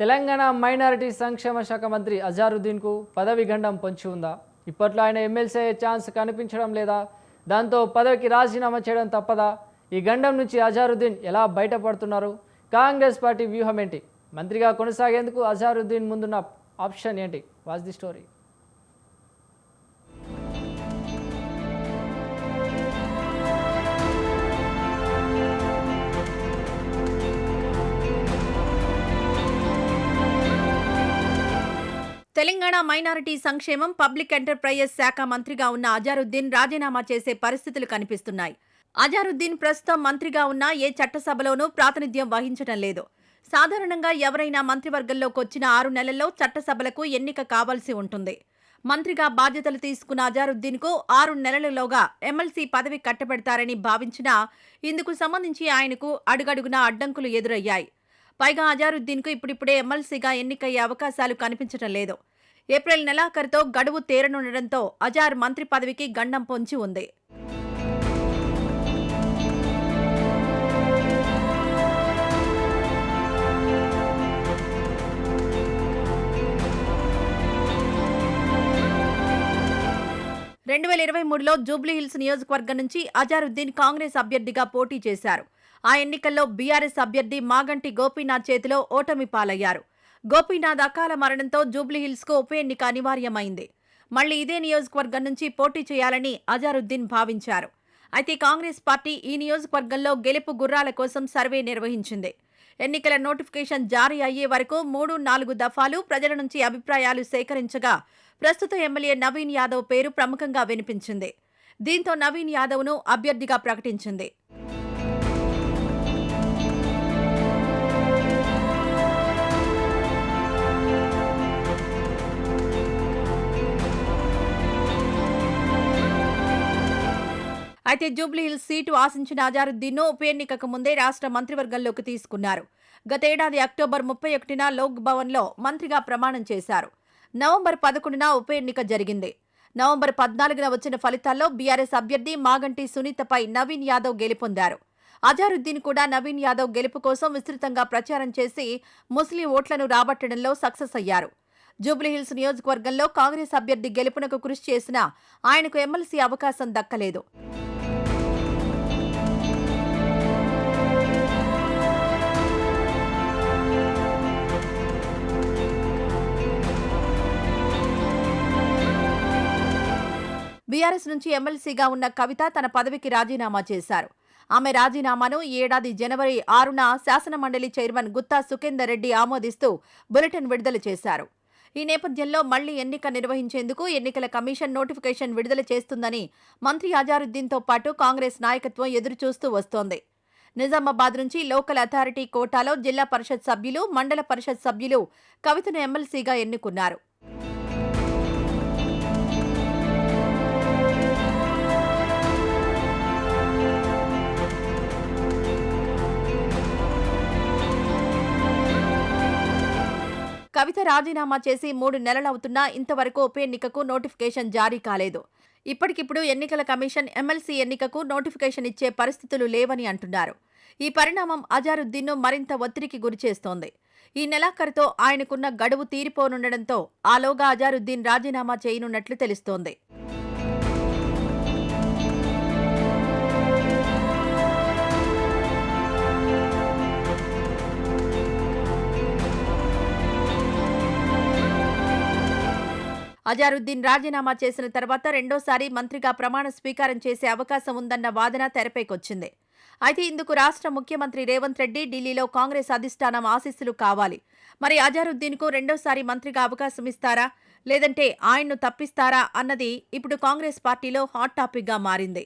Telangana minority సంక్షేమ శాఖ మంత్రి అజారుద్దీన్కు పదవి గండం పొంచి ఉందా? ఇప్పట్లో ఆయన ఎమ్మెల్సీ అయ్యే ఛాన్స్ కనిపించడం లేదా? దాంతో పదవికి రాజీనామా చేయడం తప్పదా? ఈ గండం నుంచి అజారుద్దీన్ ఎలా బయటపడుతున్నారు? కాంగ్రెస్ పార్టీ వ్యూహం ఏంటి? మంత్రిగా కొనసాగేందుకు అజారుద్దీన్ ముందున్న ఆప్షన్ ఏంటి? Watch the story. Telangana minority సంక్షేమం పబ్లిక్ ఎంటర్ప్రైజెస్ శాఖ మంత్రిగా ఉన్న అజారుద్దీన్ రాజీనామా చేసే పరిస్థితులు కనిపిస్తున్నాయి. అజారుద్దీన్ ప్రస్తుతం మంత్రిగా ఉన్న ఏ చట్టసభలోనూ ప్రాతినిధ్యం వహించడం లేదు. సాధారణంగా ఎవరైనా మంత్రివర్గంలోకి వచ్చిన 6 నెలల్లో చట్టసభలకు ఎన్నిక కావాల్సి ఉంటుంది. మంత్రిగా బాధ్యతలు తీసుకున్న అజారుద్దీన్కు 6 నెలలలోగా ఎమ్మెల్సీ పదవి కట్టబెడతారని భావించినా ఇందుకు సంబంధించి ఆయనకు అడుగడుగునా అడ్డంకులు ఎదురయ్యాయి. పైగా అజారుద్దీన్కు ఇప్పుడిప్పుడే ఎమ్మెల్సీగా ఎన్నికయ్యే అవకాశాలు కనిపించడం లేదు. ఏప్రిల్ నెలాఖరుతో గడువు తేరనుండటంతో అజార్ మంత్రి పదవికి గండం పొంచి ఉంది. రెండు 2023లో జూబ్లీహిల్స్ నియోజకవర్గం నుంచి అజారుద్దీన్ కాంగ్రెస్ అభ్యర్థిగా పోటీ చేశారు. ఆ ఎన్నికల్లో బీఆర్ఎస్ అభ్యర్థి మాగంటి గోపీనాథ్ చేతిలో ఓటమి పాలయ్యారు. గోపీనాథ్ అకాల మరణంతో జూబ్లీహిల్స్కు ఉప ఎన్నిక అనివార్యమైంది. మళ్లీ ఇదే నియోజకవర్గం నుంచి పోటీ చేయాలని అజారుద్దీన్ భావించారు. అయితే కాంగ్రెస్ పార్టీ ఈ నియోజకవర్గంలో గెలుపు గుర్రాల కోసం సర్వే నిర్వహించింది. ఎన్నికల నోటిఫికేషన్ జారీ అయ్యే వరకు 3-4 దఫాలు ప్రజల నుంచి అభిప్రాయాలు సేకరించగా ప్రస్తుత ఎమ్మెల్యే నవీన్ యాదవ్ పేరు ప్రముఖంగా వినిపించింది. దీంతో నవీన్ యాదవ్ను అభ్యర్థిగా ప్రకటించింది. అయితే జూబ్లీహిల్స్ సీటు ఆశించిన అజారుద్దీన్ను ఉప ఎన్నికకు ముందే రాష్ట్ర మంత్రివర్గంలోకి తీసుకున్నారు. గతేడాది అక్టోబర్ 31న లోక్ భవన్లో మంత్రిగా ప్రమాణం చేశారు. నవంబర్ 11న ఉప ఎన్నిక జరిగింది. నవంబర్ 14న వచ్చిన ఫలితాల్లో బీఆర్ఎస్ అభ్యర్థి మాగంటి సునీతపై నవీన్ యాదవ్ గెలుపొందారు. అజారుద్దీన్ కూడా నవీన్ యాదవ్ గెలుపు కోసం విస్తృతంగా ప్రచారం చేసి ముస్లిం ఓట్లను రాబట్టడంలో సక్సెస్ అయ్యారు. జూబ్లీహిల్స్ నియోజకవర్గంలో కాంగ్రెస్ అభ్యర్థి గెలుపునకు కృషి చేసినా ఆయనకు ఎమ్మెల్సీ అవకాశం దక్కలేదు. బీఆర్ఎస్ నుంచి ఎమ్మెల్సీగా ఉన్న కవిత తన పదవికి రాజీనామా చేశారు. ఆమె రాజీనామాను ఈ ఏడాది జనవరి 6న శాసనమండలి చైర్మన్ గుత్తా సుఖేందర్ రెడ్డి ఆమోదిస్తూ బులెటిన్ విడుదల చేశారు. ఈ నేపథ్యంలో మళ్లీ ఎన్నిక నిర్వహించేందుకు ఎన్నికల కమిషన్ నోటిఫికేషన్ విడుదల చేస్తుందని మంత్రి అజారుద్దీన్తో పాటు కాంగ్రెస్ నాయకత్వం ఎదురుచూస్తూ వస్తోంది. నిజామాబాద్ నుంచి లోకల్ అథారిటీ కోటాలో జిల్లా పరిషత్ సభ్యులు, మండల పరిషత్ సభ్యులు కవితను ఎమ్మెల్సీగా ఎన్నుకున్నారు. కవిత రాజీనామా చేసి 3 నెలలవుతున్నా ఇంతవరకు ఉప ఎన్నికకు నోటిఫికేషన్ జారీ కాలేదు. ఇప్పటికిప్పుడు ఎన్నికల కమిషన్ ఎమ్మెల్సీ ఎన్నికకు నోటిఫికేషన్ ఇచ్చే పరిస్థితులు లేవని అంటున్నారు. ఈ పరిణామం అజారుద్దీన్ను మరింత ఒత్తిడికి గురిచేస్తోంది. ఈ నెలాఖరుతో ఆయనకున్న గడువు తీరిపోనుండటంతో ఆలోగా అజారుద్దీన్ రాజీనామా చేయనున్నట్లు తెలుస్తోంది. అజారుద్దీన్ రాజీనామా చేసిన తర్వాత రెండోసారి మంత్రిగా ప్రమాణ స్వీకారం చేసే అవకాశం ఉందన్న వాదన తెరపైకొచ్చింది. అయితే ఇందుకు రాష్ట్ర ముఖ్యమంత్రి రేవంత్ రెడ్డి, ఢిల్లీలో కాంగ్రెస్ అధిష్టానం ఆశీస్సులు కావాలి. మరి అజారుద్దీన్కు రెండోసారి మంత్రిగా అవకాశం ఇస్తారా, లేదంటే ఆయన్ను తప్పిస్తారా అన్నది ఇప్పుడు కాంగ్రెస్ పార్టీలో హాట్ టాపిక్గా మారింది.